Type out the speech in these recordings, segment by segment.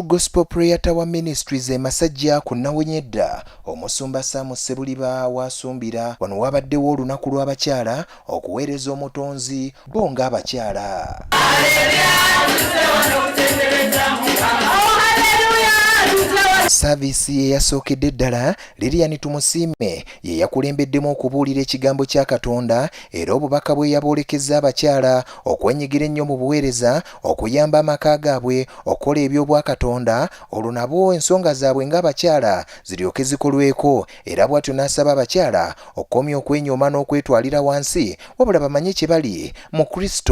Gospel Prayer Tower Ministries Masajja ku Nawonyedda omusumba Sam Sebuliba wasumbira wano wabaddewo olunaku lw'abakyala okuweereza omutonzi bo ng'abakyala. Saavisi ye yasookedde ddala Lilian Tumusiime ye yakulembeddemu okubuulira ekigambo kya Katonda era obubaka bwe yaboolekeza abakyala okwenyigira ennyo mu buweereza okuyamba amaka gaabwe okukola eby'obwakatonda olwo nabo ensonga zaabwe ng'abakyala ziryoke zikolweko era bw'atyo n'asaba abakyala okukomya okwenyooma n'okwetwalira wansi wabula bamanye kye bali mu Kristo.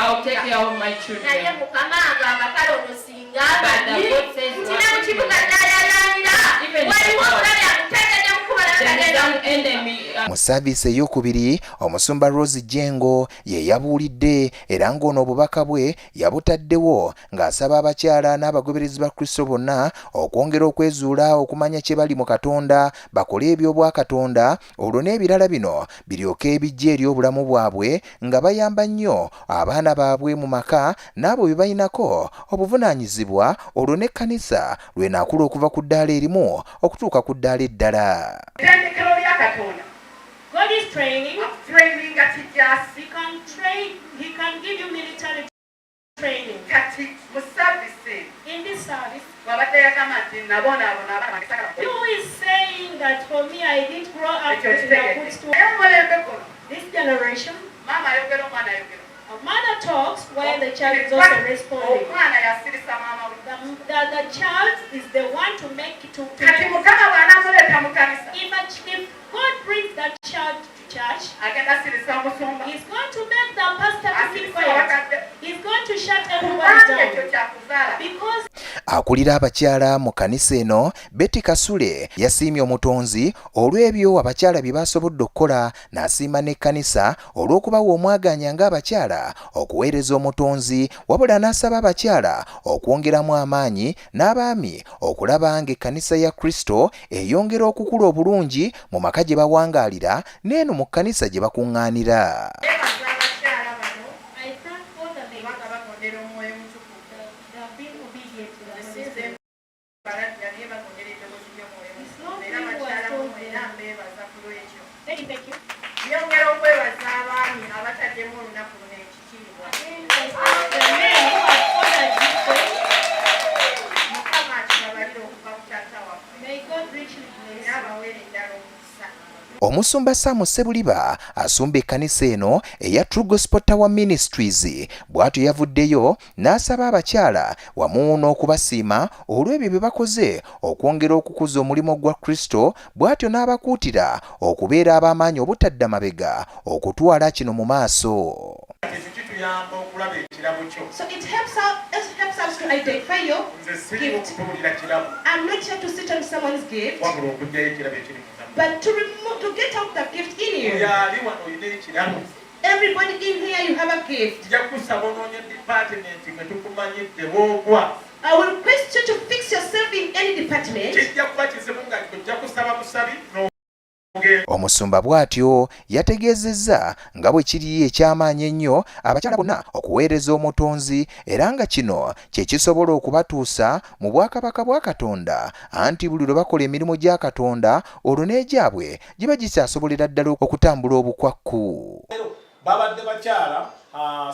I'll take care of my children. Mu saavisi ey'okubiri omusumba Rose Jengo ye yabuulidde era ng'ono obubaka bwe yabutaddewo ng'asaba abakyala n'abagoberezi ba Kristo bonna okwongera okwezuula okumanya kye bali mu Katonda bakole eby'obwakatonda olwo n'ebirala bino biryoke bijje eri obulamu bwabwe nga bayamba nnyo abaana baabwe mu maka n'abo bye balinako obuvunaanyizibwa olwo n'ekkanisa lw'enaakula okuva ku ddaala erimu okutuuka ku ddaala eddala. God is training. He can give you military training. In this service, who is saying that for me I didn't grow up in a good school? This generation, a mother talks while the child is also responding. The child is the one to make it to if God brings that child to church, he's going to make the pastor to keep quiet. He's going to shut everybody down. Because akulira abakyala mu kanisa eno Betty Kasule yasiimye omutonzi olw'ebyo abakyala bye basobodde okukola n'asiima n'ekkanisa olw'okubawa omwaganya ng'abakyala okuweereza omutonzi wabula n'asaba abakyala okwongeramu amaanyi n'abaami okulaba ng'ekkanisa ya Kristo eyongera okukula obulungi mu maka gye bawangaalira n'eno mu kkanisa gye bakuŋŋaanira. Omusumba Sam Sebuliba asumba ekkanisa eno eya True Gospel Tower Ministries bw'atyo yavuddeyo n'asaba abakyala wamu n'okubasiima olw'ebyo bye bakoze okwongera okukuza omulimu gwa Kristo bw'atyo n'abakuutira okubeera ab'amaanyi obutadda mabega okutwala kino mu maaso. So it helps us to identify your gift. I'm not here to sit on someone's gift, but to get out the gift in you. Everybody in here, you have a gift. I will request you to fix yourself in any department. Omusumba bw'atyo yategeezezza nga bwe kiri eky'amaanyi ennyo abakyala bonna okuweereza omutonzi era nga kino kye kisobola okubatuusa mu bwakabaka bwa Katonda anti buli lwe bakola emirimu gya Katonda olwo n'egyabwe giba gikyasobolera ddala okutambula obukwakku. Babadde bakyala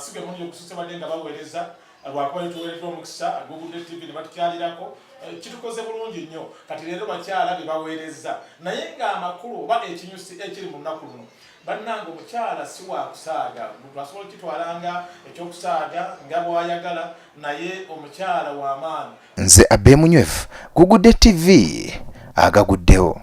si bwe muli okususa badde nga baweereza lwakuba tuweereddwa omukisa Google TV ne batukyalirako kitukoze bulungi nnyo kati leero bakyala bye baweereza naye ng'amakulu oba ekinyusi ekiri mu nnaku luno bannange omukyala si wa kusaaga muntu asobola okitwalanga ekyokusaaga nga bw'ayagala naye omukyala w'amaanyi. Nze Abbe Munywevu, Google TV agaguddewo.